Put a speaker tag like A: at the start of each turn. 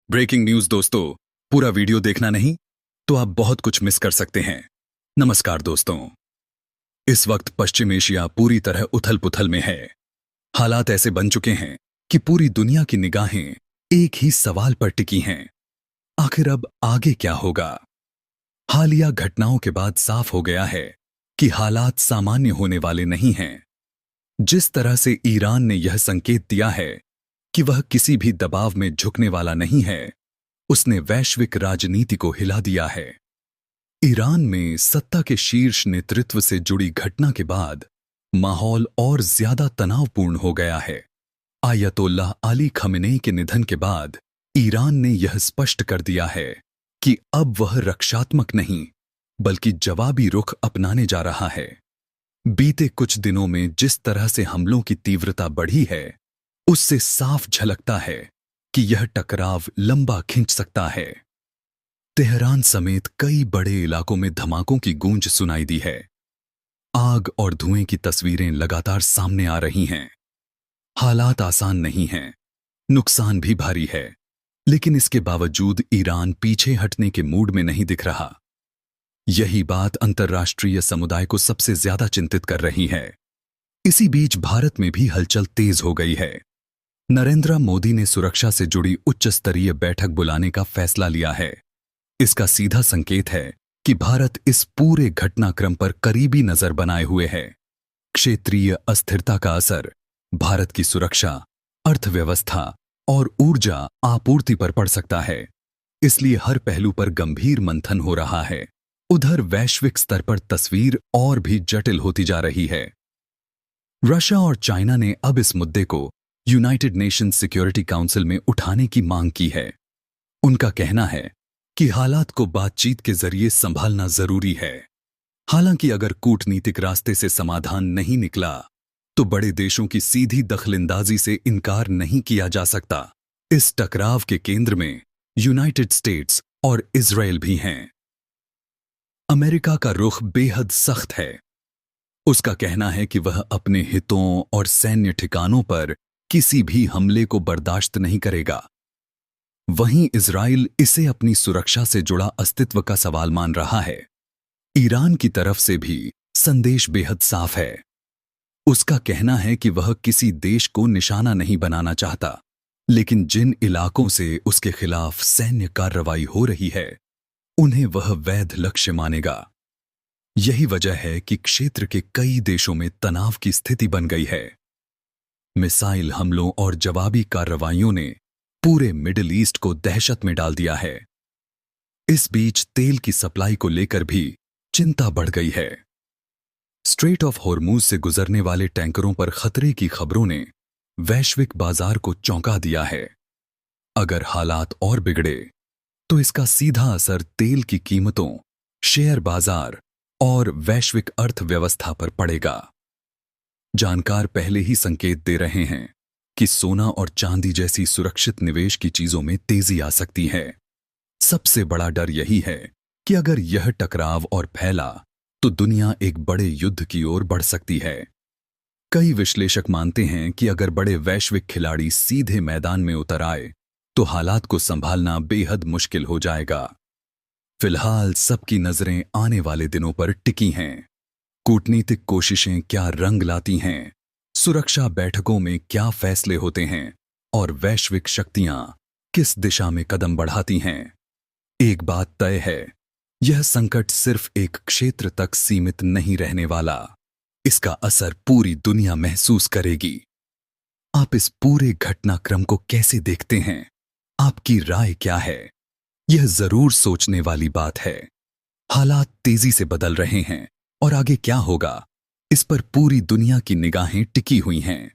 A: Breaking news दोस्तों, पूरा video देखना नहीं तो आप बहुत कुछ मिस कर सकते हैं। नमस्कार दोस्तों, इस वक्त पश्चिम एशिया पूरी तरह उथल पुथल में है। हालात ऐसे बन चुके हैं कि पूरी दुनिया की निगाहें एक ही सवाल पर टिकी हैं। आखिर अब आगे क्या होगा? हालिया घटनाओं के बाद साफ हो गया है कि हालात सामान्य होने वाले नहीं हैं। जिस तरह से ईरान ने यह संकेत दिया है कि वह किसी भी दबाव में झुकने वाला नहीं है, उसने वैश्विक राजनीति को हिला दिया है। ईरान में सत्ता के शीर्ष नेतृत्व से जुड़ी घटना के बाद माहौल और ज्यादा तनावपूर्ण हो गया है। आयतोल्लाह अली खमेनेई के निधन के बाद ईरान ने यह स्पष्ट कर दिया है कि अब वह रक्षात्मक नहीं बल्कि जवाबी रुख अपनाने जा रहा है। बीते कुछ दिनों में जिस तरह से हमलों की तीव्रता बढ़ी है, उससे साफ झलकता है कि यह टकराव लंबा खिंच सकता है। तेहरान समेत कई बड़े इलाकों में धमाकों की गूंज सुनाई दी है। आग और धुएं की तस्वीरें लगातार सामने आ रही हैं। हालात आसान नहीं हैं, नुकसान भी भारी है, लेकिन इसके बावजूद ईरान पीछे हटने के मूड में नहीं दिख रहा। यही बात अंतर्राष्ट्रीय समुदाय को सबसे ज्यादा चिंतित कर रही है। इसी बीच भारत में भी हलचल तेज हो गई है। नरेंद्र मोदी ने सुरक्षा से जुड़ी उच्च स्तरीय बैठक बुलाने का फैसला लिया है। इसका सीधा संकेत है कि भारत इस पूरे घटनाक्रम पर करीबी नजर बनाए हुए है। क्षेत्रीय अस्थिरता का असर भारत की सुरक्षा, अर्थव्यवस्था और ऊर्जा आपूर्ति पर पड़ सकता है, इसलिए हर पहलू पर गंभीर मंथन हो रहा है। उधर वैश्विक स्तर पर तस्वीर और भी जटिल होती जा रही है। रशिया और चाइना ने अब इस मुद्दे को यूनाइटेड नेशंस सिक्योरिटी काउंसिल में उठाने की मांग की है। उनका कहना है कि हालात को बातचीत के जरिए संभालना जरूरी है। हालांकि अगर कूटनीतिक रास्ते से समाधान नहीं निकला तो बड़े देशों की सीधी दखलंदाजी से इनकार नहीं किया जा सकता। इस टकराव के केंद्र में यूनाइटेड स्टेट्स और इजराइल भी हैं। अमेरिका का रुख बेहद सख्त है। उसका कहना है कि वह अपने हितों और सैन्य ठिकानों पर किसी भी हमले को बर्दाश्त नहीं करेगा। वहीं इजराइल इसे अपनी सुरक्षा से जुड़ा अस्तित्व का सवाल मान रहा है। ईरान की तरफ से भी संदेश बेहद साफ है। उसका कहना है कि वह किसी देश को निशाना नहीं बनाना चाहता, लेकिन जिन इलाकों से उसके खिलाफ सैन्य कार्रवाई हो रही है, उन्हें वह वैध लक्ष्य मानेगा। यही वजह है कि क्षेत्र के कई देशों में तनाव की स्थिति बन गई है। मिसाइल हमलों और जवाबी कार्रवाइयों ने पूरे मिडिल ईस्ट को दहशत में डाल दिया है। इस बीच तेल की सप्लाई को लेकर भी चिंता बढ़ गई है। स्ट्रेट ऑफ हॉर्मूज से गुजरने वाले टैंकरों पर खतरे की खबरों ने वैश्विक बाजार को चौंका दिया है। अगर हालात और बिगड़े तो इसका सीधा असर तेल की कीमतों, शेयर बाजार और वैश्विक अर्थव्यवस्था पर पड़ेगा। जानकार पहले ही संकेत दे रहे हैं कि सोना और चांदी जैसी सुरक्षित निवेश की चीजों में तेजी आ सकती है। सबसे बड़ा डर यही है कि अगर यह टकराव और फैला तो दुनिया एक बड़े युद्ध की ओर बढ़ सकती है। कई विश्लेषक मानते हैं कि अगर बड़े वैश्विक खिलाड़ी सीधे मैदान में उतर आए तो हालात को संभालना बेहद मुश्किल हो जाएगा। फिलहाल सबकी नजरें आने वाले दिनों पर टिकी हैं। कूटनीतिक कोशिशें क्या रंग लाती हैं, सुरक्षा बैठकों में क्या फैसले होते हैं और वैश्विक शक्तियां किस दिशा में कदम बढ़ाती हैं। एक बात तय है, यह संकट सिर्फ एक क्षेत्र तक सीमित नहीं रहने वाला। इसका असर पूरी दुनिया महसूस करेगी। आप इस पूरे घटनाक्रम को कैसे देखते हैं? आपकी राय क्या है? यह जरूर सोचने वाली बात है। हालात तेजी से बदल रहे हैं और आगे क्या होगा, इस पर पूरी दुनिया की निगाहें टिकी हुई हैं।